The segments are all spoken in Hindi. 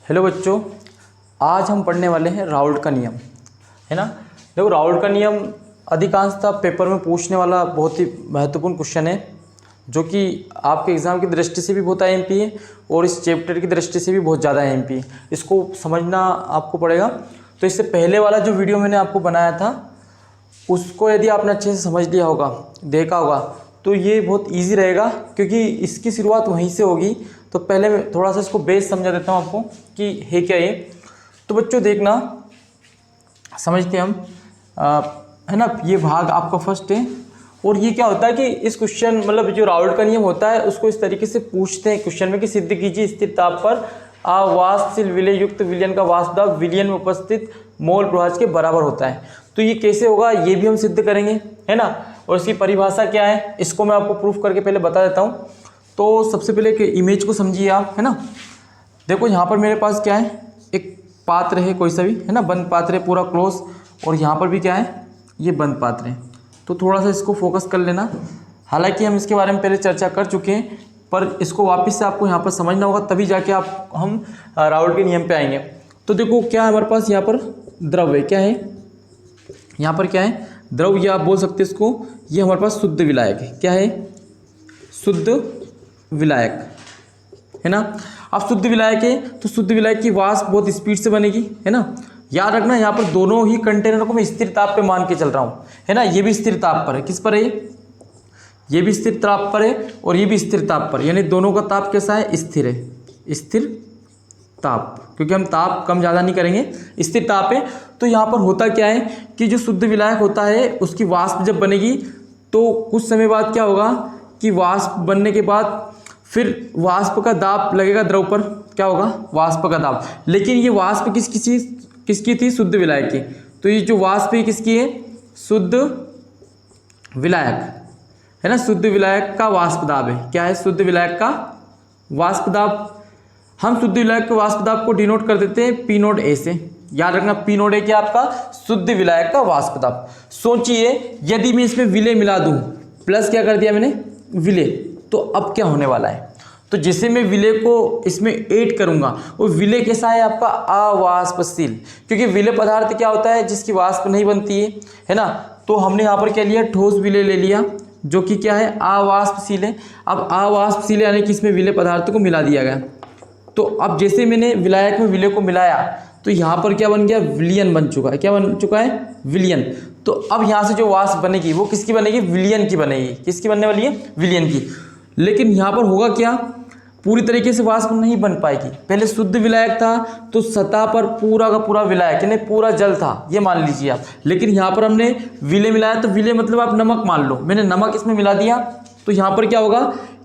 हेलो बच्चों, आज हम पढ़ने वाले हैं राउल्ट का नियम, है ना। देखो, राउल्ट का नियम अधिकांशतः पेपर में पूछने वाला बहुत ही महत्वपूर्ण क्वेश्चन है, जो कि आपके एग्ज़ाम की दृष्टि से भी बहुत आईएमपी है और इस चैप्टर की दृष्टि से भी बहुत ज़्यादा आईएमपी है। इसको समझना आपको पड़ेगा। तो इससे पहले वाला जो वीडियो मैंने आपको बनाया था, उसको यदि आपने अच्छे से समझ लिया होगा, देखा होगा, तो ये बहुत ईजी रहेगा, क्योंकि इसकी शुरुआत वहीं से होगी। तो पहले मैं थोड़ा सा इसको बेस समझा देता हूँ आपको कि है क्या ये। तो बच्चों देखना, समझते हैं हम, है ना। ये भाग आपका फर्स्ट है। और ये क्या होता है कि इस क्वेश्चन मतलब जो राउल्ट का नियम होता है, उसको इस तरीके से पूछते हैं क्वेश्चन में कि सिद्ध कीजिए स्थिर ताप पर अवाष्पशील विलय युक्त विलयन का वाष्प दाब विलयन में उपस्थित मोल प्रभाज के बराबर होता है। तो ये कैसे होगा, ये भी हम सिद्ध करेंगे, है ना। और इसकी परिभाषा क्या है, इसको मैं आपको प्रूफ करके पहले बता देता हूँ। तो सबसे पहले एक इमेज को समझिए आप, है ना। देखो यहाँ पर मेरे पास क्या है, एक पात्र है कोई सा भी, है ना, बंद पात्र है पूरा क्लोज। और यहाँ पर भी क्या है, ये बंद पात्र है। तो थोड़ा सा इसको फोकस कर लेना। हालांकि हम इसके बारे में पहले चर्चा कर चुके हैं, पर इसको वापस से आपको यहाँ पर समझना होगा, तभी जाके हम राउल्ट के नियम पे आएंगे। तो देखो क्या है हमारे पास, यहाँ पर द्रव है, क्या है यहाँ पर, क्या है द्रव, या आप बोल सकते हैं इसको, ये हमारे पास शुद्ध विलायक है। क्या है, शुद्ध विलायक, है ना। अब शुद्ध विलायक है तो शुद्ध विलायक की वाष्प बहुत स्पीड से बनेगी, है ना। याद रखना, यहाँ पर दोनों ही कंटेनर को मैं स्थिर ताप पे मान के चल रहा हूँ, है ना। ये भी स्थिर ताप पर है, किस पर है, ये भी स्थिर ताप पर है और ये भी स्थिर ताप पर, यानी दोनों का ताप कैसा है, स्थिर है, स्थिर ताप, क्योंकि हम ताप कम ज़्यादा नहीं करेंगे, स्थिर ताप है। तो यहाँ पर होता क्या है कि जो शुद्ध विलायक होता है, उसकी वाष्प जब बनेगी तो कुछ समय बाद क्या होगा कि वाष्प बनने के बाद फिर वाष्प का दाब लगेगा द्रव पर, क्या होगा, वाष्प का दाब। लेकिन ये वाष्प किसकी थी, शुद्ध विलायक की। तो ये जो वाष्प है किसकी है, शुद्ध विलायक, है ना। शुद्ध विलायक का वाष्प दाब है, क्या है, शुद्ध विलायक का वाष्प दाब। हम शुद्ध विलायक के वाष्प दाब को डिनोट कर देते हैं पी नोट ए से। याद रखना, पी नोट ए क्या आपका, शुद्ध विलायक का वाष्प दाब। सोचिए यदि मैं इसमें विलय मिला दूं, प्लस क्या कर दिया मैंने, विलय, तो अब क्या होने वाला है। तो जैसे मैं विलय को इसमें ऐड करूंगा, वो विलय कैसा है आपका, अवाष्पशील, क्योंकि विलय पदार्थ क्या होता है, जिसकी वाष्प नहीं बनती है ना। तो हमने यहाँ पर क्या लिया, ठोस विलय ले लिया, जो कि क्या है, अवाष्पशील है। अब अवाष्पशील यानी कि इसमें विलय पदार्थ को मिला दिया गया। तो अब जैसे मैंने विलायक में विलय को मिलाया, तो यहाँ पर क्या बन गया, विलयन बन चुका है। क्या बन चुका है, विलयन। तो अब यहाँ से जो वाष्प बनेगी वो किसकी बनेगी, विलयन की बनेगी। किसकी बनने वाली है, विलयन की। लेकिन यहाँ पर होगा क्या, पूरी तरीके से वाष्प नहीं बन पाएगी। पहले शुद्ध विलायक था तो सतह पर पूरा का पूरा विलायक, यानी पूरा जल था, ये मान लीजिए आप। लेकिन यहाँ पर हमने विलय मिलाया, तो विलय मतलब आप नमक मान लो, मैंने नमक इसमें मिला दिया। तो यहाँ पर क्या होगा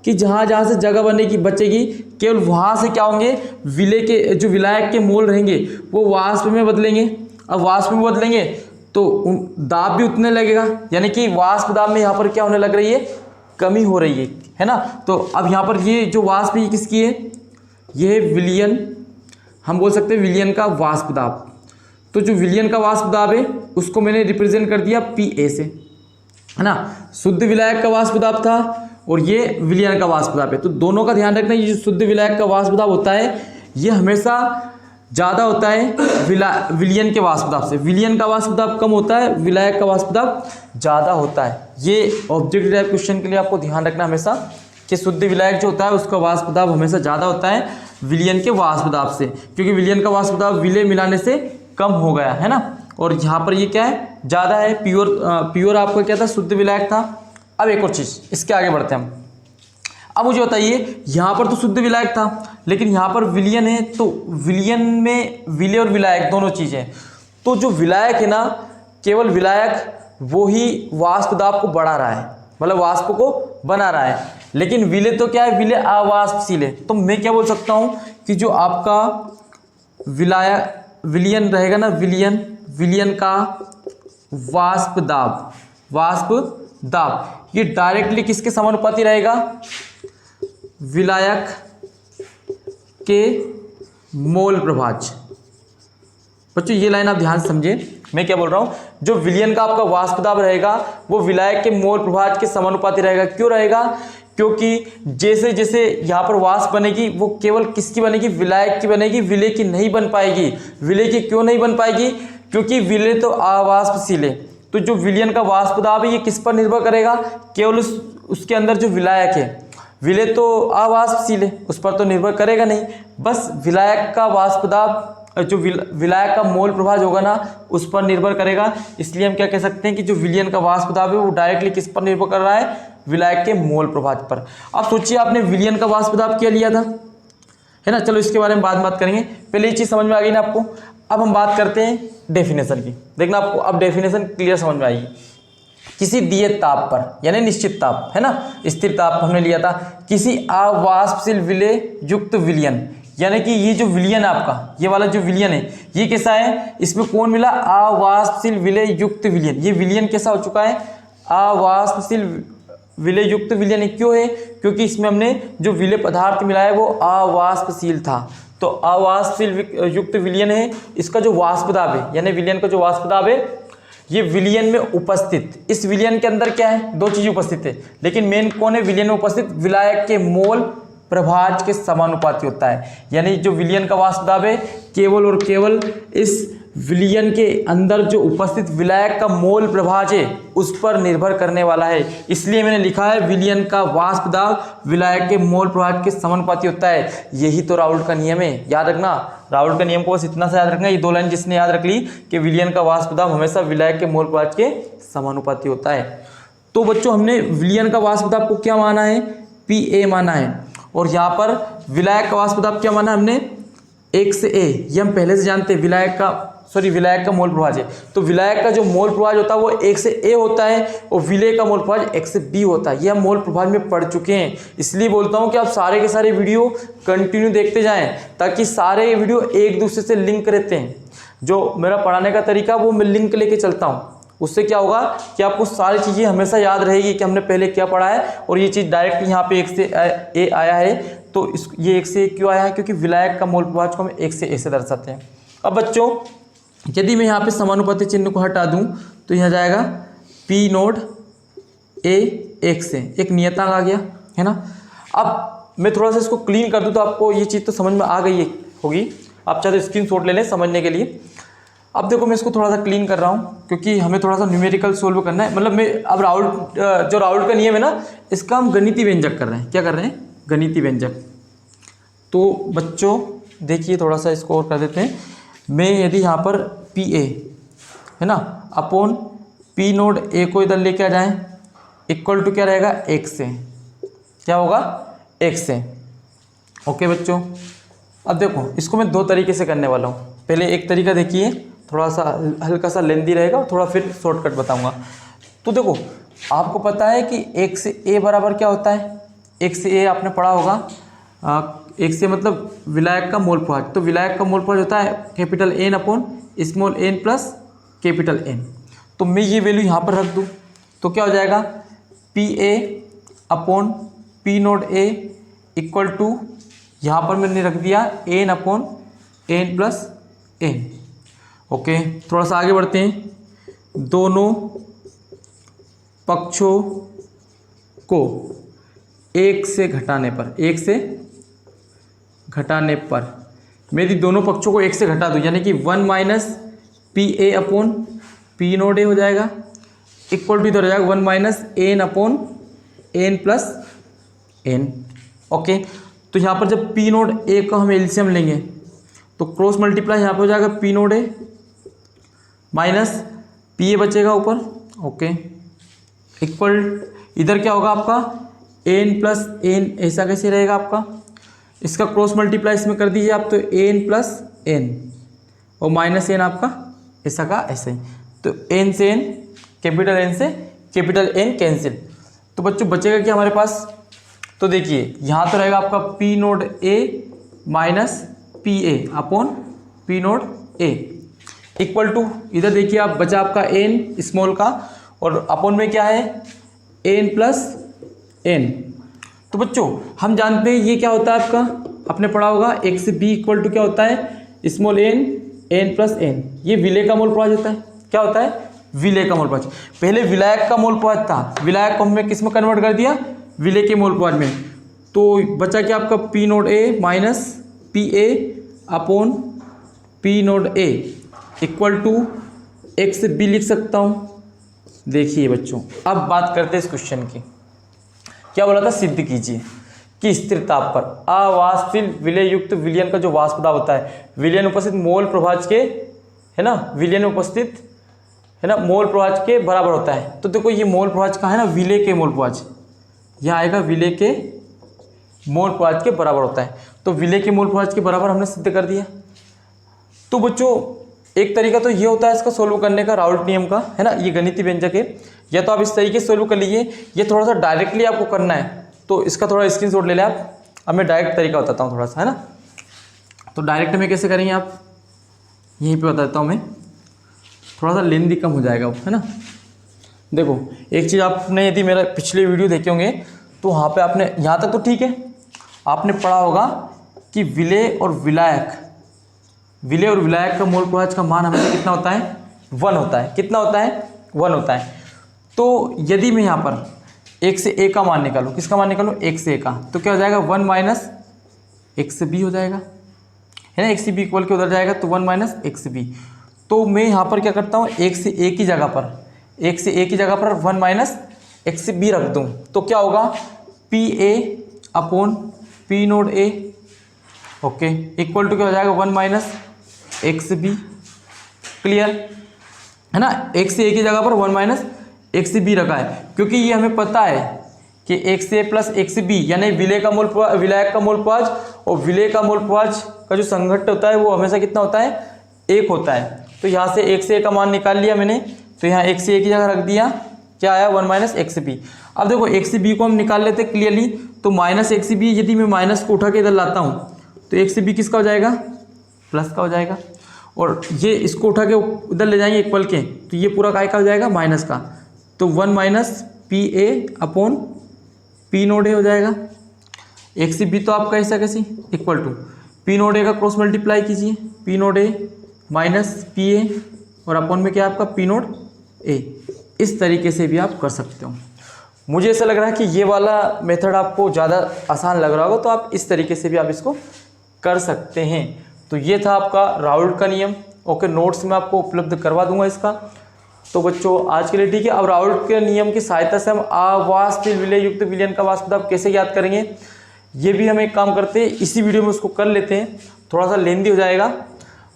कि जहाँ जहाँ से जगह बनेगी बचेगी, केवल वहाँ से क्या होंगे, विलय के जो विलायक के मोल रहेंगे वो वाष्प में बदलेंगे। अब वाष्प में बदलेंगे तो दाब भी उतने लगेगा, यानी कि वाष्प दाब में यहाँ पर क्या होने लग रही है, कमी हो रही है ना। तो अब यहाँ पर ये जो वाष्प है किसकी है, ये है विलयन, हम बोल सकते हैं विलयन का वाष्प दाब। तो जो विलयन का वाष्प दाब है उसको मैंने रिप्रेजेंट कर दिया पी ए से, है ना। शुद्ध विलायक का वाष्प दाब था और ये विलयन का वाष्प दाब है। तो दोनों का ध्यान रखना, ये जो शुद्ध विलायक का वाष्प दाब होता है ये हमेशा ज़्यादा होता है विलयन के वाष्प दाब से। विलयन का वाष्प दाब कम होता है, विलायक का वाष्प दाब ज़्यादा होता है। ये ऑब्जेक्टिव टाइप क्वेश्चन के लिए आपको ध्यान रखना हमेशा, कि शुद्ध विलायक जो होता है उसका वाष्प दाब हमेशा ज़्यादा होता है विलयन के वाष्प दाब से, क्योंकि विलयन का वाष्प दाब विलय मिलाने से कम हो गया, है ना। और यहाँ पर ये क्या है, ज़्यादा है। प्योर आपका क्या था, शुद्ध विलायक था। अब एक और चीज़, इसके आगे बढ़ते हैं हम। अब मुझे बताइए, यहाँ पर तो शुद्ध विलायक था, लेकिन यहाँ पर विलयन है, तो विलयन में विलय और विलायक दोनों चीज़ें। तो जो विलायक है ना, केवल विलायक वो ही वाष्प दाब को बढ़ा रहा है, मतलब वाष्प को बना रहा है। लेकिन विलय तो क्या है, विलय अवाष्पशील है। तो मैं क्या बोल सकता हूँ कि जो आपका विलयन रहेगा ना, विलयन का वाष्प दाब ये डायरेक्टली किसके समानुपाती रहेगा, विलायक के मोल प्रभाज। बच्चों ये लाइन आप ध्यान से समझिए, मैं क्या बोल रहा हूँ। जो विलयन का आपका वाष्प दाब रहेगा वो विलायक के मोल प्रभाज के समानुपाती रहेगा। क्यों रहेगा, क्योंकि जैसे जैसे यहाँ पर वाष्प बनेगी वो केवल किसकी बनेगी, विलायक की बनेगी, विलेय की नहीं बन पाएगी। विलेय की क्यों नहीं बन पाएगी, क्योंकि विलेय तो अवाष्पशील है। तो जो विलयन का वाष्प दाब है ये किस पर निर्भर करेगा, केवल उसके अंदर जो विलायक है। विलेय तो अवाष्पशील है, उस पर तो निर्भर करेगा नहीं, बस विलायक का वाष्प दाब, जो विलायक का मोल प्रभाव होगा ना उस पर निर्भर करेगा। इसलिए हम क्या कह सकते हैं कि जो विलयन का वाष्प दाब है वो डायरेक्टली किस पर निर्भर कर रहा है, विलायक के मोल प्रभाव पर। अब सोचिए आपने विलयन का वाष्प दाब क्या लिया था, है ना। चलो इसके बारे में बाद में बात करेंगे, पहले ये चीज़ समझ में आ गई ना आपको। अब हम बात करते हैं डेफिनेशन की। देखना आपको अब डेफिनेशन क्लियर समझ में आएगी। किसी दिए ताप पर यानी निश्चित ताप, है ना, स्थिर ताप हमने लिया था, किसी अवाष्पशील विलेय युक्त विलयन, यानी कि ये जो विलयन है आपका, ये वाला जो विलयन है ये कैसा है, इसमें कौन मिला, अवाष्पशील विलेय युक्त विलयन। ये विलयन कैसा हो चुका है, अवाष्पशील विलेय युक्त विलयन। क्यों है, क्योंकि इसमें हमने जो विलेय पदार्थ मिला है वो अवाष्पशील था। तो अवाष्पशील युक्त विलयन है, इसका जो वाष्प दाब है यानी विलयन का जो वाष्प दाब है ये विलयन में उपस्थित, इस विलयन के अंदर क्या है, दो चीजें उपस्थित है, लेकिन मेन कौन है, विलयन में उपस्थित विलायक के मोल प्रभाज के समानुपाती होता है। यानी जो विलयन का वाष्प दाब है केवल और केवल इस विलयन के अंदर जो उपस्थित विलायक का मोल प्रभाज है उस पर निर्भर करने वाला है। इसलिए मैंने लिखा है विलयन का वाष्प दाब विलायक के मोल प्रभाज के समानुपाती होता है। यही तो राउल्ट का नियम है, याद रखना। राउल्ट का नियम को बस इतना सा याद रखना, ये दो लाइन जिसने याद रख ली कि विलयन का वाष्प दाब हमेशा विलायक के मोल प्रभाज के समानुपाती होता है। तो बच्चों हमने विलयन का वाष्प दाब को क्या माना है, Pa माना है, और यहाँ पर विलायक का वाष्प दाब क्या माना हमने, 1 से A। ये हम पहले से जानते हैं, विलायक का मोल प्रभाज है, तो विलायक का जो मोल प्रभाज होता है वो 1 से A होता है और विलेय का मोल प्रभाज 1 से B होता है। ये हम मोल प्रभाज में पढ़ चुके हैं। इसलिए बोलता हूँ कि आप सारे के सारे वीडियो कंटिन्यू देखते जाएं ताकि सारे वीडियो एक दूसरे से लिंक रहते हैं। जो मेरा पढ़ाने का तरीका वो मैं लिंक लेके चलता हूँ, उससे क्या होगा कि आपको सारी चीज़ें हमेशा याद रहेगी कि हमने पहले क्या पढ़ा है, और ये चीज़ डायरेक्ट यहाँ पे 1 से A आया है। तो ये 1 से A क्यों आया है, क्योंकि विलायक का मोल प्रभाज को हम 1 से A से दर्शाते हैं। अब बच्चों यदि मैं यहाँ पे समानुपाती चिन्ह को हटा दूँ तो यहाँ जाएगा P नोड A 1 से, एक नियतांक आ गया, है ना। अब मैं थोड़ा सा इसको क्लीन कर दूँ तो आपको ये चीज़ तो समझ में आ गई होगी। आप चाहे तो स्क्रीनशॉट ले लें समझने के लिए। अब देखो मैं इसको थोड़ा सा क्लीन कर रहा हूँ क्योंकि हमें थोड़ा सा न्यूमेरिकल सोल्व करना है। मतलब मैं अब राउल्ट का नियम है ना, इसका हम गणितीय व्यंजक कर रहे हैं। क्या कर रहे हैं, गणितीय व्यंजक। तो बच्चों देखिए थोड़ा सा इसको और कर देते हैं। मैं यदि यहाँ पर Pa है ना अपॉन P नोड A को इधर लेके आ जाएं, इक्वल टू क्या रहेगा, 1 से, क्या होगा, 1 से। ओके बच्चों, अब देखो इसको मैं दो तरीके से करने वाला हूँ। पहले एक तरीका देखिए, थोड़ा सा हल्का सा लेंदी रहेगा और थोड़ा फिर शॉर्टकट बताऊंगा। तो देखो आपको पता है कि 1 से A बराबर क्या होता है, 1 से A आपने पढ़ा होगा, 1 से मतलब विलायक का मोल प्रभाज। तो विलायक का मोल प्रभाज होता है capital N upon small n plus capital N। तो मैं ये वैल्यू यहाँ पर रख दूँ तो क्या हो जाएगा, Pa upon P naught A equal to, यहाँ पर मैंने रख दिया N upon N plus N। Okay, थोड़ा सा आगे बढ़ते हैं। दोनों पक्षों को 1 से घटाने पर, 1 से घटाने पर मैं यदि दोनों पक्षों को 1 से घटा दूँ यानी कि 1 minus Pa upon P naught A हो जाएगा, इक्वल टू इधर हो जाएगा 1 minus N upon N plus N। Okay, तो यहाँ पर जब P नोड A को हम एलसीएम लेंगे तो क्रॉस मल्टीप्लाई यहाँ पर हो जाएगा P naught A minus Pa बचेगा ऊपर। ओके, इक्वल इधर क्या होगा आपका N प्लस N, ऐसा कैसे रहेगा आपका, इसका क्रॉस मल्टीप्लाई इसमें कर दीजिए आप, तो N प्लस N और माइनस N आपका ऐसा का ऐसा ही। तो N से N, कैपिटल N से कैपिटल N कैंसिल। तो बच्चों बचेगा क्या हमारे पास, तो देखिए यहाँ तो रहेगा आपका P naught A minus Pa upon P naught A equal to, इधर देखिए आप बचा आपका N स्मॉल का और अपॉन में क्या है N प्लस N। तो बच्चों हम जानते हैं ये क्या होता है आपका, आपने पढ़ा होगा 1 से B इक्वल टू क्या होता है, small n, n plus n। ये विलेय का मोल प्रभाज होता है। क्या होता है, विलेय का मोल प्रभाज। पहले विलायक का मोल प्रभाज था, विलायक को हमने किस में कन्वर्ट कर दिया, विलय के मोल प्रभाज में, तो बचा क्या आपका P note A minus P A upon P note A equal to X B लिख सकता हूँ। देखिए बच्चों, अब बात करते हैं इस क्वेश्चन की। क्या बोला था, सिद्ध कीजिए कि स्थिर ताप पर अवाष्पशील विलय युक्त विलयन का जो वाष्प दाब होता है विलयन उपस्थित मोल प्रभाज के, है ना, विलयन उपस्थित, है ना, मोल प्रभाज के बराबर होता है। तो देखो ये मोल प्रभाज का है ना, विलय के मोल प्रभाज, यहाँ आएगा विलय के मोल प्रभाज के बराबर होता है। तो विलय के मोल प्रभाज के बराबर हमने सिद्ध कर दिया। तो बच्चों एक तरीका तो ये होता है इसका सोल्व करने का, राउल्ट नियम का, है ना, ये गणितीय व्यंजक है, या तो आप इस तरीके से सोल्व कर लीजिए, ये थोड़ा सा डायरेक्टली आपको करना है तो इसका थोड़ा स्क्रीनशॉट ले लें आप। अब मैं डायरेक्ट तरीका बताता हूँ थोड़ा सा, है ना। तो डायरेक्ट में कैसे करेंगे आप, यहीं पे बता देता हूँ मैं, थोड़ा सा लेंदी कम हो जाएगा, है ना। देखो एक चीज़ आपने यदि मेरा पिछले वीडियो देखे होंगे तो वहाँ पे आपने, यहाँ तक तो ठीक है, आपने पढ़ा होगा कि विलय और विलायक, विलय और विलायक का मोल प्रभाज का मान हमेशा कितना होता है, 1 होता है। कितना होता है, 1 होता है। तो यदि मैं यहाँ पर 1 से a का मान निकालूँ, किसका मान निकालूँ, 1 से a का, तो क्या हो जाएगा 1 माइनस 1 से b हो जाएगा, है ना। 1 से b इक्वल के उधर जाएगा तो 1 माइनस 1 से b। तो मैं यहाँ पर क्या करता हूँ, 1 से a की जगह पर, 1 से a की जगह पर 1 माइनस 1 से b रख दूँ तो क्या होगा, P A upon P note A, okay, equal to क्या हो जाएगा 1 माइनस 1 से b। क्लियर, है ना। 1 से a की जगह पर 1 माइनस 1 से b रखा है, क्योंकि ये हमें पता है कि 1 से a प्लस 1 से b यानी विलय का मोल, विलायक का मोल प्रभाज और विलय का मोल प्रभाज का जो संघट्ट होता है वो हमेशा कितना होता है, 1 होता है। तो यहाँ से 1 से a का मान निकाल लिया मैंने, तो यहाँ 1 से a की जगह रख दिया, क्या आया 1 माइनस 1 से b। अब देखो 1 से b को हम निकाल लेते क्लियरली, तो माइनस 1 से b यदि मैं माइनस को उठा के इधर लाता हूँ तो 1 से b किसका हो जाएगा, प्लस का हो जाएगा, और ये इसको उठा के उधर ले जाएंगे इक्वल के, तो ये पूरा काय का हो जाएगा, माइनस का। तो 1 minus P A upon P note A हो जाएगा। 1 से b तो आपका ऐसा कैसे equal to P note A का क्रॉस मल्टीप्लाई कीजिए, P note A minus P A और अपॉन में क्या आपका पी नोट ए। इस तरीके से भी आप कर सकते हो। मुझे ऐसा लग रहा है कि ये वाला मेथड आपको ज़्यादा आसान लग रहा होगा, तो आप इस तरीके से भी आप इसको कर सकते हैं। तो ये था आपका राउल्ट का नियम। ओके, नोट्स में आपको उपलब्ध करवा दूंगा इसका। तो बच्चों आज के लिए ठीक है। अब राउल्ट के नियम की सहायता से हम अवाष्पशील विलय युक्त विलयन का वाष्प दाब कैसे ज्ञात करेंगे, ये भी हम एक काम करते हैं, इसी वीडियो में उसको कर लेते हैं, थोड़ा सा लेंदी हो जाएगा।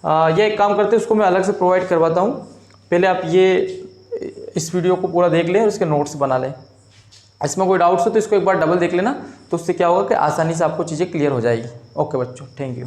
यह एक काम करते हैं, उसको मैं अलग से प्रोवाइड करवाता हूँ। पहले आप ये इस वीडियो को पूरा देख लें और इसके नोट्स बना लें। इसमें कोई डाउट्स हो तो इसको एक बार डबल देख लेना, तो उससे क्या होगा कि आसानी से आपको चीज़ें क्लियर हो जाएगी। ओके बच्चों, थैंक यू।